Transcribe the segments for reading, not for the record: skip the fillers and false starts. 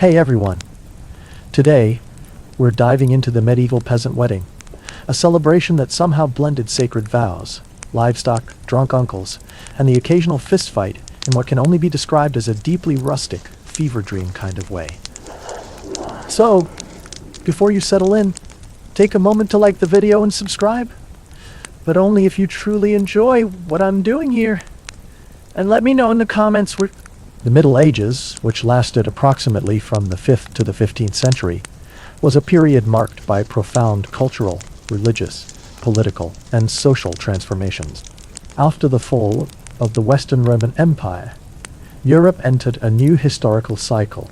Hey everyone! Today, we're diving into the medieval peasant wedding, a celebration that somehow blended sacred vows, livestock, drunk uncles, and the occasional fistfight in what can only be described as a deeply rustic, fever dream kind of way. So, before you settle in, take a moment to like the video and subscribe, but only if you truly enjoy what I'm doing here. And let me know in the comments where... The Middle Ages, which lasted approximately from the 5th to the 15th century, was a period marked by profound cultural, religious, political, and social transformations. After the fall of the Western Roman Empire, Europe entered a new historical cycle,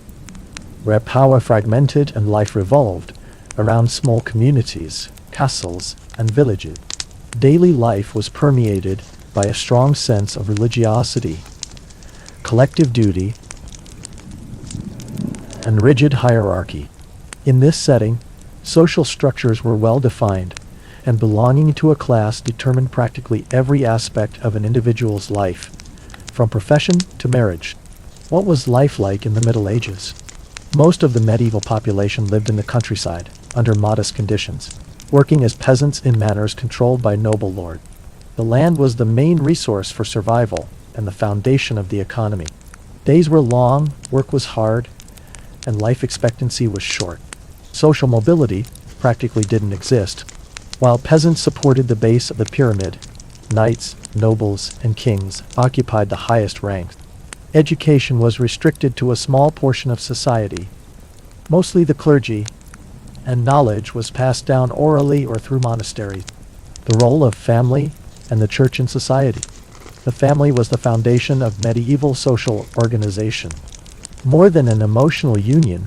where power fragmented and life revolved around small communities, castles, and villages. Daily life was permeated by a strong sense of religiosity, collective duty, and rigid hierarchy. In this setting, social structures were well defined, and belonging to a class determined practically every aspect of an individual's life, from profession to marriage. What was life like in the Middle Ages? Most of the medieval population lived in the countryside, under modest conditions, working as peasants in manors controlled by noble lords. The land was the main resource for survival and the foundation of the economy. Days were long, work was hard, and life expectancy was short. Social mobility practically didn't exist. While peasants supported the base of the pyramid, knights, nobles, and kings occupied the highest ranks. Education was restricted to a small portion of society, mostly the clergy, and knowledge was passed down orally or through monasteries. The role of family and the church in society. The family was the foundation of medieval social organization. More than an emotional union,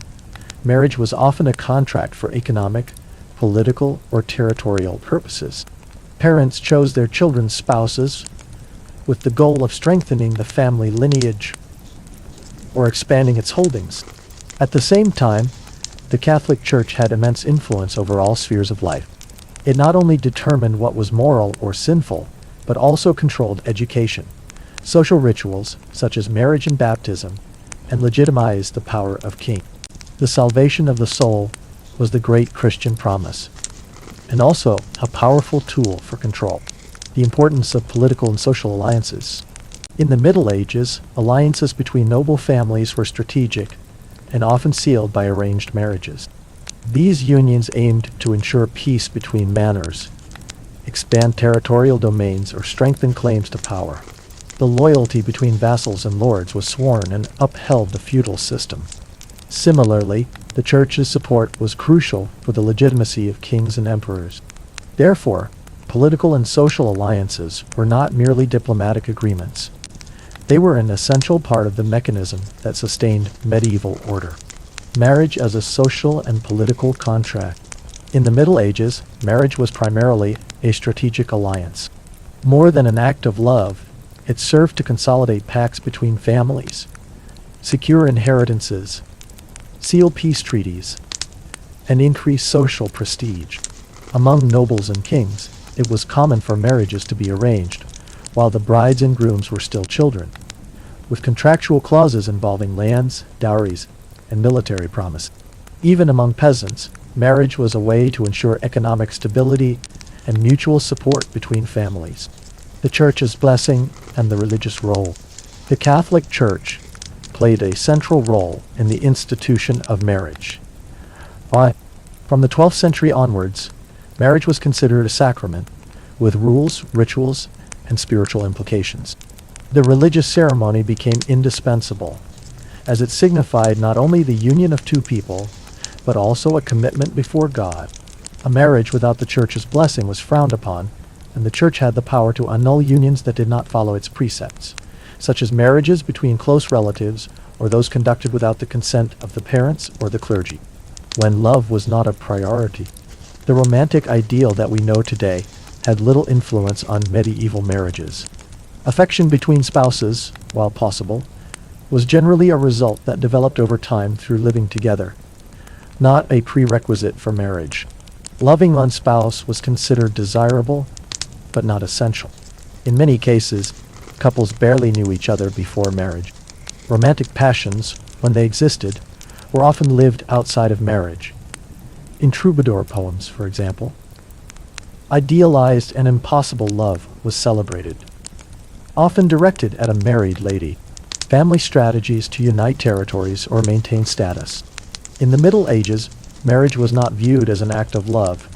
marriage was often a contract for economic, political, or territorial purposes. Parents chose their children's spouses with the goal of strengthening the family lineage or expanding its holdings. At the same time, the Catholic Church had immense influence over all spheres of life. It not only determined what was moral or sinful, but also controlled education, social rituals such as marriage and baptism, and legitimized the power of king. The salvation of the soul was the great Christian promise, and also a powerful tool for control. The importance of political and social alliances. In the Middle Ages, alliances between noble families were strategic and often sealed by arranged marriages. These unions aimed to ensure peace between manors, expand territorial domains, or strengthen claims to power. The loyalty between vassals and lords was sworn and upheld the feudal system. Similarly, the church's support was crucial for the legitimacy of kings and emperors. Therefore, political and social alliances were not merely diplomatic agreements. They were an essential part of the mechanism that sustained medieval order. Marriage as a social and political contract. In the Middle Ages, marriage was primarily a strategic alliance. More than an act of love, it served to consolidate pacts between families, secure inheritances, seal peace treaties, and increase social prestige. Among nobles and kings, it was common for marriages to be arranged, while the brides and grooms were still children, with contractual clauses involving lands, dowries, and military promises. Even among peasants, marriage was a way to ensure economic stability and mutual support between families. The church's blessing and the religious role. The Catholic Church played a central role in the institution of marriage. From the 12th century onwards, marriage was considered a sacrament, with rules, rituals, and spiritual implications. The religious ceremony became indispensable, as it signified not only the union of two people, but also a commitment before God. A marriage without the church's blessing was frowned upon, and the church had the power to annul unions that did not follow its precepts, such as marriages between close relatives or those conducted without the consent of the parents or the clergy. When love was not a priority, the romantic ideal that we know today had little influence on medieval marriages. Affection between spouses, while possible, was generally a result that developed over time through living together, not a prerequisite for marriage. Loving one's spouse was considered desirable, but not essential. In many cases, couples barely knew each other before marriage. Romantic passions, when they existed, were often lived outside of marriage. In troubadour poems, for example, idealized and impossible love was celebrated, often directed at a married lady. Family strategies to unite territories or maintain status. In the Middle Ages, marriage was not viewed as an act of love,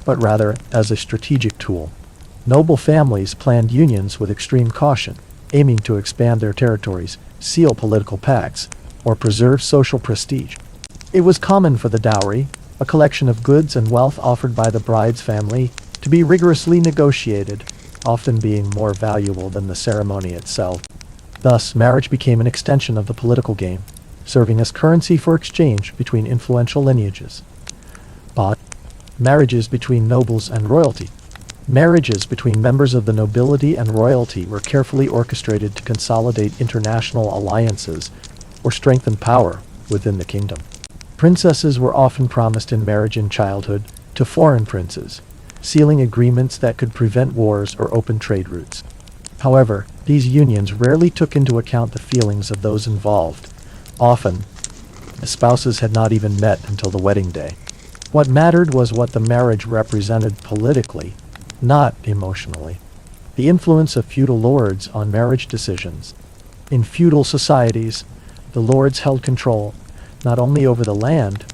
but rather as a strategic tool. Noble families planned unions with extreme caution, aiming to expand their territories, seal political pacts, or preserve social prestige. It was common for the dowry, a collection of goods and wealth offered by the bride's family, to be rigorously negotiated, often being more valuable than the ceremony itself. Thus, marriage became an extension of the political game, serving as currency for exchange between influential lineages. But marriages between nobles and royalty. Marriages between members of the nobility and royalty were carefully orchestrated to consolidate international alliances or strengthen power within the kingdom. Princesses were often promised in marriage in childhood to foreign princes, sealing agreements that could prevent wars or open trade routes. However, these unions rarely took into account the feelings of those involved. Often, the spouses had not even met until the wedding day. What mattered was what the marriage represented politically, not emotionally. The influence of feudal lords on marriage decisions. In feudal societies, the lords held control not only over the land,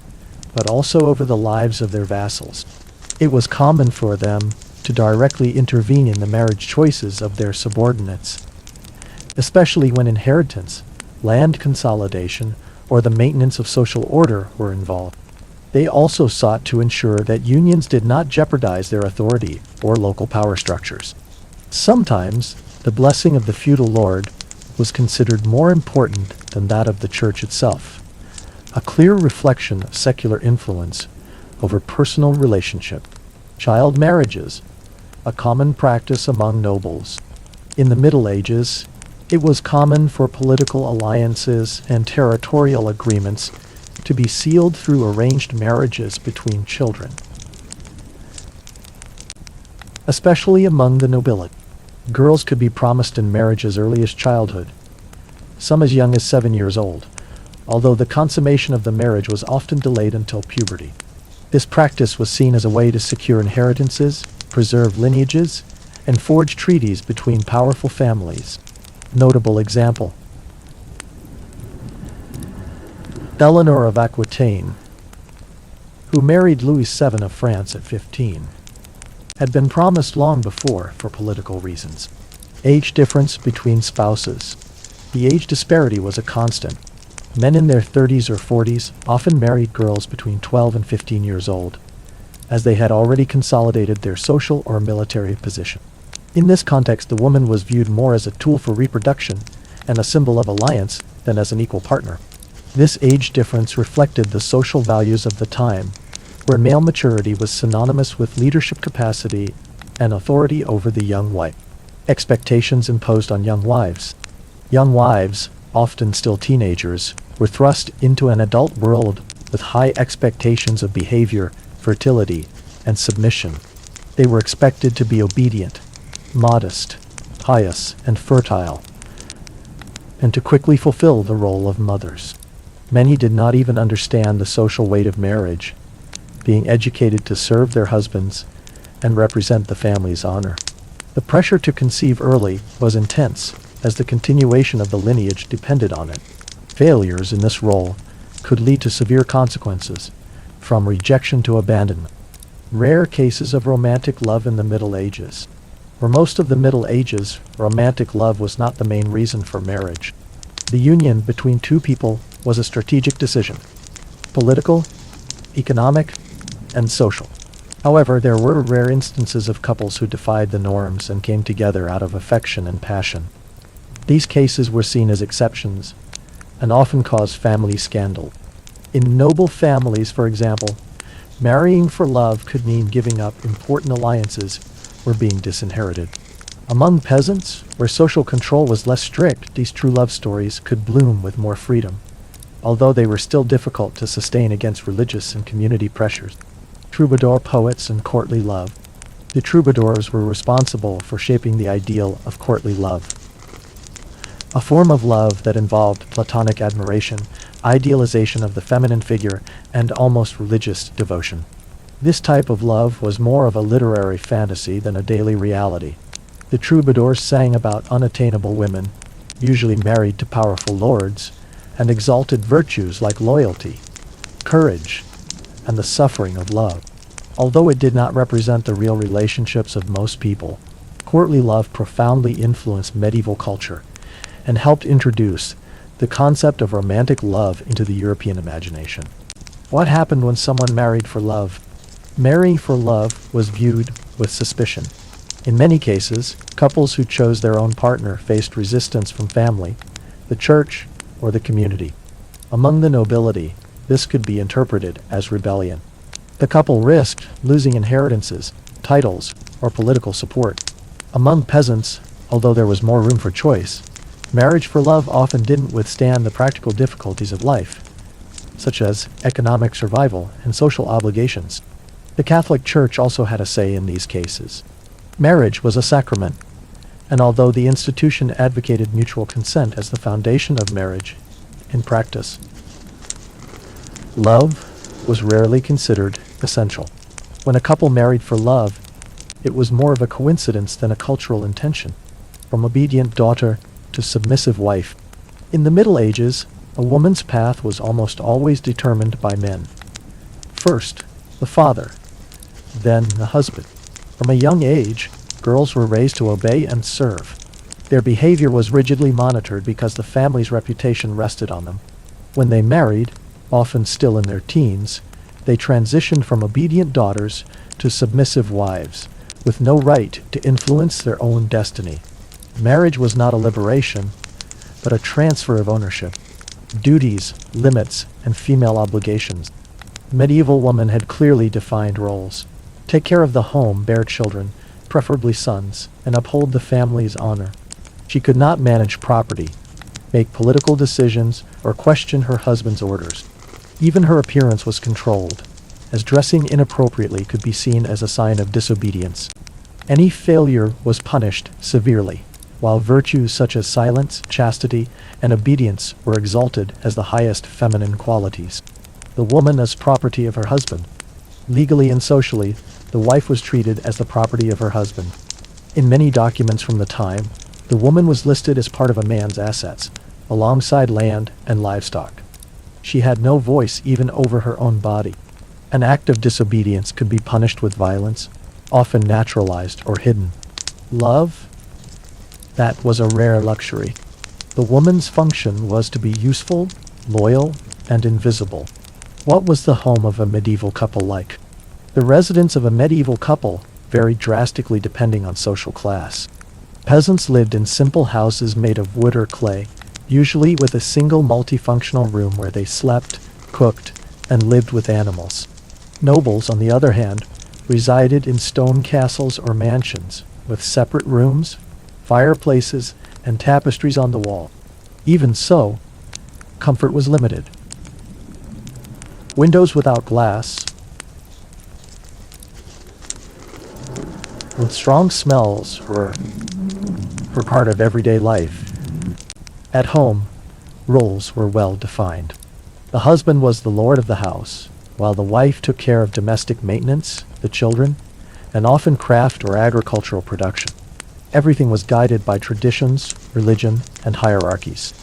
but also over the lives of their vassals. It was common for them to directly intervene in the marriage choices of their subordinates, especially when inheritance, land consolidation, or the maintenance of social order were involved. They also sought to ensure that unions did not jeopardize their authority or local power structures. Sometimes, the blessing of the feudal lord was considered more important than that of the church itself, a clear reflection of secular influence over personal relationship. Child marriages, a common practice among nobles. In the Middle Ages, it was common for political alliances and territorial agreements to be sealed through arranged marriages between children, especially among the nobility. Girls could be promised in marriage as early as childhood, some as young as 7 years old, although the consummation of the marriage was often delayed until puberty. This practice was seen as a way to secure inheritances, preserve lineages, and forge treaties between powerful families. Notable example: Eleanor of Aquitaine, who married Louis VII of France at 15, had been promised long before for political reasons. Age difference between spouses. The age disparity was a constant. Men in their 30s or 40s often married girls between 12 and 15 years old, as they had already consolidated their social or military position. In this context, the woman was viewed more as a tool for reproduction and a symbol of alliance than as an equal partner. This age difference reflected the social values of the time, where male maturity was synonymous with leadership capacity and authority over the young wife. Expectations imposed on young wives. Young wives, often still teenagers, were thrust into an adult world with high expectations of behavior, fertility, and submission. They were expected to be obedient, modest, pious, and fertile, and to quickly fulfill the role of mothers. Many did not even understand the social weight of marriage, being educated to serve their husbands and represent the family's honor. The pressure to conceive early was intense, as the continuation of the lineage depended on it. Failures in this role could lead to severe consequences, from rejection to abandonment. Rare cases of romantic love in the Middle Ages. For most of the Middle Ages, romantic love was not the main reason for marriage. The union between two people was a strategic decision: political, economic, and social. However, there were rare instances of couples who defied the norms and came together out of affection and passion. These cases were seen as exceptions and often caused family scandal. In noble families, for example, marrying for love could mean giving up important alliances or being disinherited. Among peasants, where social control was less strict, these true love stories could bloom with more freedom, although they were still difficult to sustain against religious and community pressures. Troubadour poets and courtly love. The troubadours were responsible for shaping the ideal of courtly love, a form of love that involved platonic admiration idealization of the feminine figure, and almost religious devotion. This type of love was more of a literary fantasy than a daily reality. The troubadours sang about unattainable women, usually married to powerful lords, and exalted virtues like loyalty, courage, and the suffering of love. Although it did not represent the real relationships of most people, courtly love profoundly influenced medieval culture and helped introduce the concept of romantic love into the European imagination. What happened when someone married for love? Marrying for love was viewed with suspicion. In many cases, couples who chose their own partner faced resistance from family, the church, or the community. Among the nobility, this could be interpreted as rebellion. The couple risked losing inheritances, titles, or political support. Among peasants, although there was more room for choice, marriage for love often didn't withstand the practical difficulties of life, such as economic survival and social obligations. The Catholic Church also had a say in these cases. Marriage was a sacrament, and although the institution advocated mutual consent as the foundation of marriage, in practice, love was rarely considered essential. When a couple married for love, it was more of a coincidence than a cultural intention, from obedient daughter to submissive wife. In the Middle Ages, a woman's path was almost always determined by men. First, the father, then the husband. From a young age, girls were raised to obey and serve. Their behavior was rigidly monitored because the family's reputation rested on them. When they married, often still in their teens, they transitioned from obedient daughters to submissive wives, with no right to influence their own destiny. Marriage was not a liberation, but a transfer of ownership, duties, limits, and female obligations. Medieval women had clearly defined roles. Take care of the home, bear children, preferably sons, and uphold the family's honor. She could not manage property, make political decisions, or question her husband's orders. Even her appearance was controlled, as dressing inappropriately could be seen as a sign of disobedience. Any failure was punished severely, while virtues such as silence, chastity, and obedience were exalted as the highest feminine qualities. The woman as property of her husband. Legally and socially, the wife was treated as the property of her husband. In many documents from the time, the woman was listed as part of a man's assets, alongside land and livestock. She had no voice even over her own body. An act of disobedience could be punished with violence, often naturalized or hidden. Love? That was a rare luxury. The woman's function was to be useful, loyal, and invisible. What was the home of a medieval couple like? The residence of a medieval couple varied drastically depending on social class. Peasants lived in simple houses made of wood or clay, usually with a single multifunctional room where they slept, cooked, and lived with animals. Nobles, on the other hand, resided in stone castles or mansions, with separate rooms, fireplaces, and tapestries on the wall. Even so, comfort was limited. Windows without glass, with strong smells were part of everyday life. At home, roles were well defined. The husband was the lord of the house, while the wife took care of domestic maintenance, the children, and often craft or agricultural production. Everything was guided by traditions, religion, and hierarchies.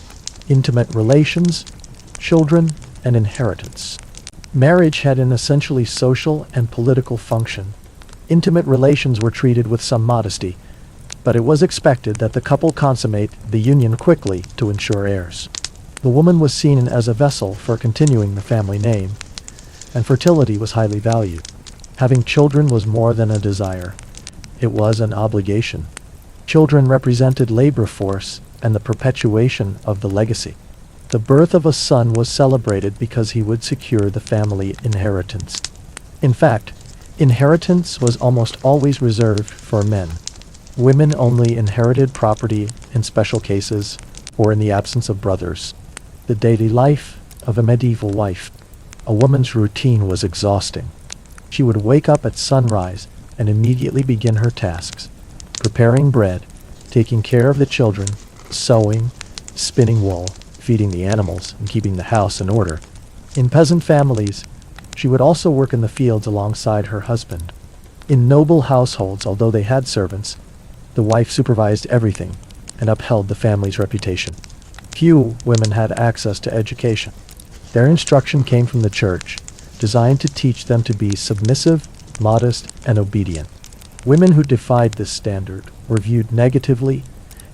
Intimate relations, children, and inheritance. Marriage had an essentially social and political function. Intimate relations were treated with some modesty, but it was expected that the couple consummate the union quickly to ensure heirs. The woman was seen as a vessel for continuing the family name, and fertility was highly valued. Having children was more than a desire. It was an obligation. Children represented labor force and the perpetuation of the legacy. The birth of a son was celebrated because he would secure the family inheritance. In fact, inheritance was almost always reserved for men. Women only inherited property in special cases or in the absence of brothers. The daily life of a medieval wife. A woman's routine was exhausting. She would wake up at sunrise and immediately begin her tasks, preparing bread, taking care of the children, sewing, spinning wool, feeding the animals and keeping the house in order. In peasant families, she would also work in the fields alongside her husband. In noble households, although they had servants, the wife supervised everything and upheld the family's reputation. Few women had access to education. Their instruction came from the church, designed to teach them to be submissive, modest, and obedient. Women who defied this standard were viewed negatively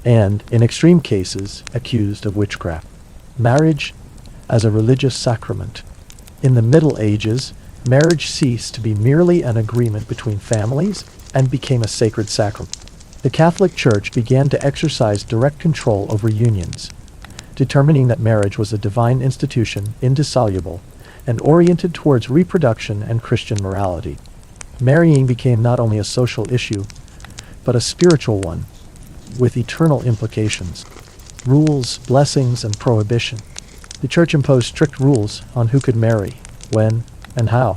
and, in extreme cases, accused of witchcraft. Marriage as a religious sacrament. In the Middle Ages, marriage ceased to be merely an agreement between families and became a sacred sacrament. The Catholic Church began to exercise direct control over unions, determining that marriage was a divine institution, indissoluble, and oriented towards reproduction and Christian morality. Marrying became not only a social issue, but a spiritual one, with eternal implications. Rules, blessings, and prohibition. The Church imposed strict rules on who could marry, when, and how.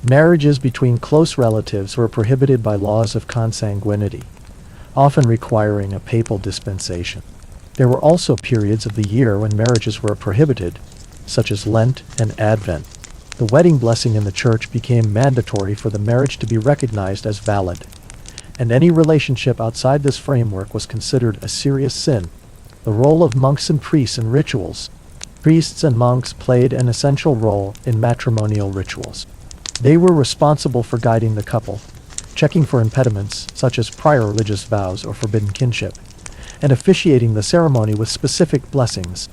Marriages between close relatives were prohibited by laws of consanguinity, often requiring a papal dispensation. There were also periods of the year when marriages were prohibited, such as Lent and Advent. The wedding blessing in the church became mandatory for the marriage to be recognized as valid, and any relationship outside this framework was considered a serious sin. The role of monks and priests in rituals. Priests and monks played an essential role in matrimonial rituals. They were responsible for guiding the couple, checking for impediments such as prior religious vows or forbidden kinship, and officiating the ceremony with specific blessings.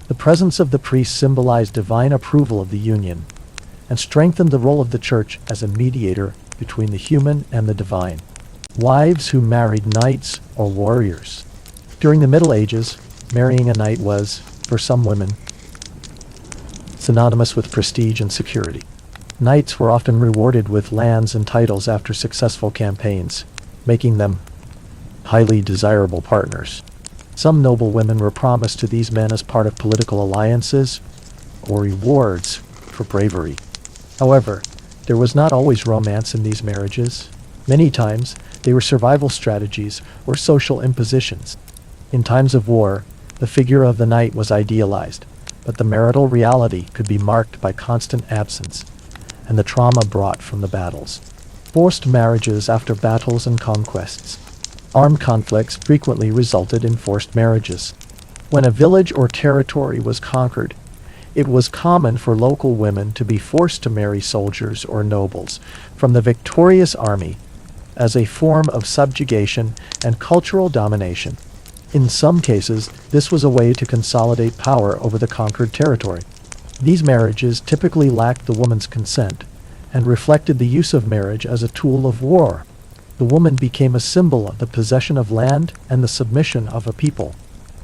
The presence of the priest symbolized divine approval of the union, and strengthened the role of the church as a mediator between the human and the divine. Wives who married knights or warriors. During the Middle Ages, marrying a knight was, for some women, synonymous with prestige and security. Knights were often rewarded with lands and titles after successful campaigns, making them highly desirable partners. Some noble women were promised to these men as part of political alliances or rewards for bravery. However, there was not always romance in these marriages. Many times, they were survival strategies or social impositions. In times of war, the figure of the knight was idealized, but the marital reality could be marked by constant absence and the trauma brought from the battles. Forced marriages after battles and conquests. Armed conflicts frequently resulted in forced marriages. When a village or territory was conquered, it was common for local women to be forced to marry soldiers or nobles from the victorious army as a form of subjugation and cultural domination. In some cases, this was a way to consolidate power over the conquered territory. These marriages typically lacked the woman's consent and reflected the use of marriage as a tool of war. The woman became a symbol of the possession of land and the submission of a people.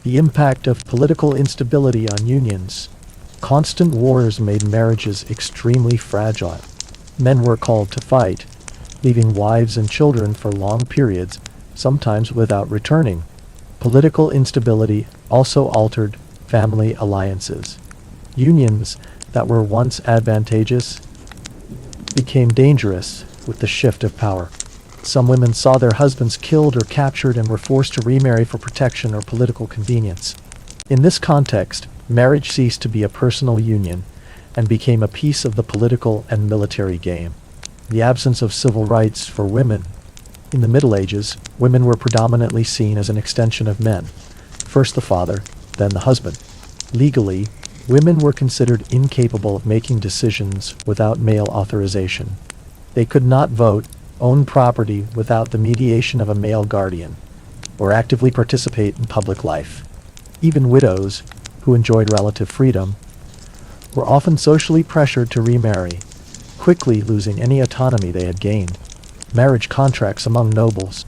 The impact of political instability on unions. Constant wars made marriages extremely fragile. Men were called to fight, leaving wives and children for long periods, sometimes without returning. Political instability also altered family alliances. Unions that were once advantageous became dangerous with the shift of power. Some women saw their husbands killed or captured and were forced to remarry for protection or political convenience. In this context, marriage ceased to be a personal union and became a piece of the political and military game. The absence of civil rights for women. In the Middle Ages, women were predominantly seen as an extension of men, first the father, then the husband. Legally, women were considered incapable of making decisions without male authorization. They could not vote, own property without the mediation of a male guardian, or actively participate in public life. Even widows, who enjoyed relative freedom, were often socially pressured to remarry, quickly losing any autonomy they had gained. Marriage contracts among nobles.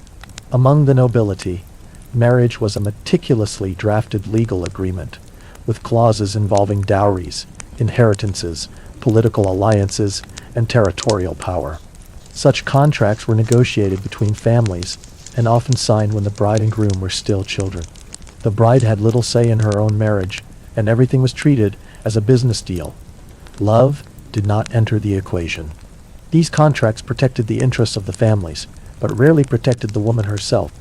Among the nobility, marriage was a meticulously drafted legal agreement, with clauses involving dowries, inheritances, political alliances, and territorial power. Such contracts were negotiated between families and often signed when the bride and groom were still children. The bride had little say in her own marriage, and everything was treated as a business deal. Love did not enter the equation. These contracts protected the interests of the families, but rarely protected the woman herself.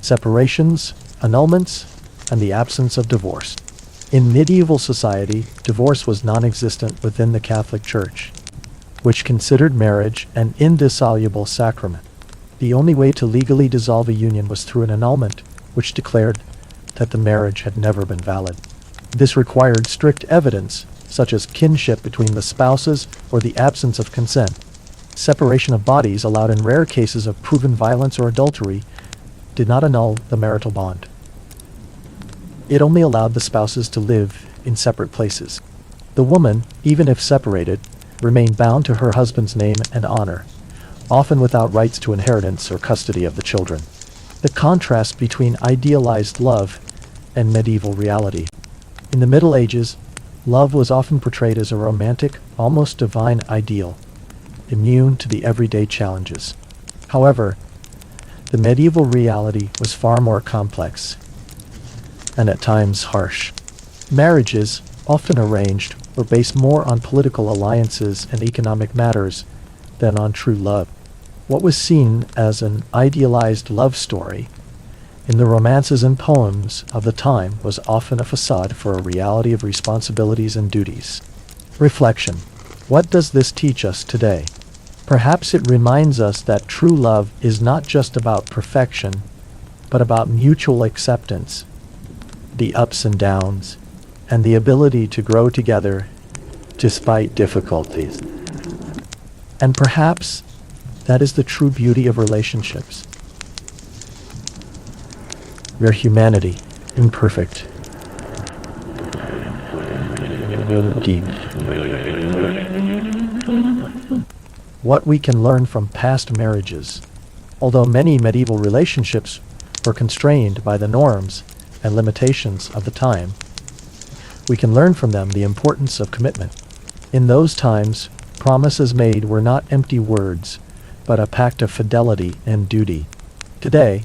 Separations, annulments, and the absence of divorce. In medieval society, divorce was non-existent within the Catholic Church, which considered marriage an indissoluble sacrament. The only way to legally dissolve a union was through an annulment, which declared that the marriage had never been valid. This required strict evidence, such as kinship between the spouses or the absence of consent. Separation of bodies, allowed in rare cases of proven violence or adultery, did not annul the marital bond. It only allowed the spouses to live in separate places. The woman, even if separated, remained bound to her husband's name and honor, often without rights to inheritance or custody of the children. The contrast between idealized love and medieval reality. In the Middle Ages, love was often portrayed as a romantic, almost divine ideal, immune to the everyday challenges. However, the medieval reality was far more complex, and at times harsh. Marriages, often arranged, were based more on political alliances and economic matters than on true love. What was seen as an idealized love story in the romances and poems of the time was often a facade for a reality of responsibilities and duties. Reflection. What does this teach us today? Perhaps it reminds us that true love is not just about perfection, but about mutual acceptance, the ups and downs, and the ability to grow together despite difficulties. And perhaps that is the true beauty of relationships. We are humanity, imperfect, deep. What we can learn from past marriages. Although many medieval relationships were constrained by the norms and limitations of the time, we can learn from them the importance of commitment. In those times, promises made were not empty words, but a pact of fidelity and duty. Today,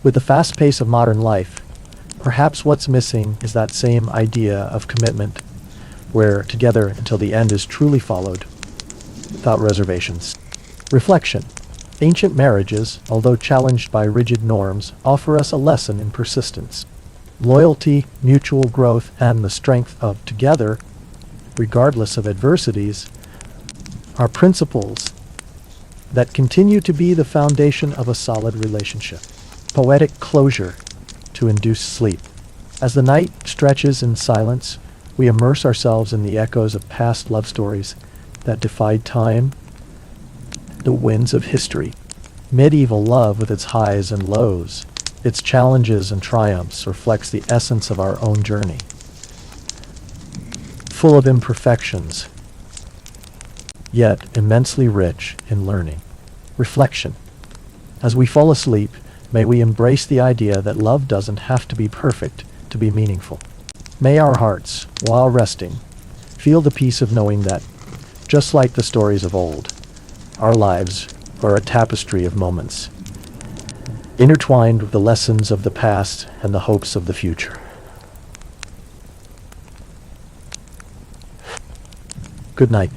with the fast pace of modern life, perhaps what's missing is that same idea of commitment, where together until the end is truly followed, without reservations. Reflection. Ancient marriages, although challenged by rigid norms, offer us a lesson in persistence. Loyalty, mutual growth, and the strength of together, regardless of adversities, are principles that continue to be the foundation of a solid relationship. Poetic closure to induce sleep. As the night stretches in silence, we immerse ourselves in the echoes of past love stories that defied time, the winds of history. Medieval love, with its highs and lows, its challenges and triumphs, reflects the essence of our own journey. Full of imperfections, yet immensely rich in learning. Reflection. As we fall asleep, may we embrace the idea that love doesn't have to be perfect to be meaningful. May our hearts, while resting, feel the peace of knowing that, just like the stories of old, our lives are a tapestry of moments, intertwined with the lessons of the past and the hopes of the future. Good night.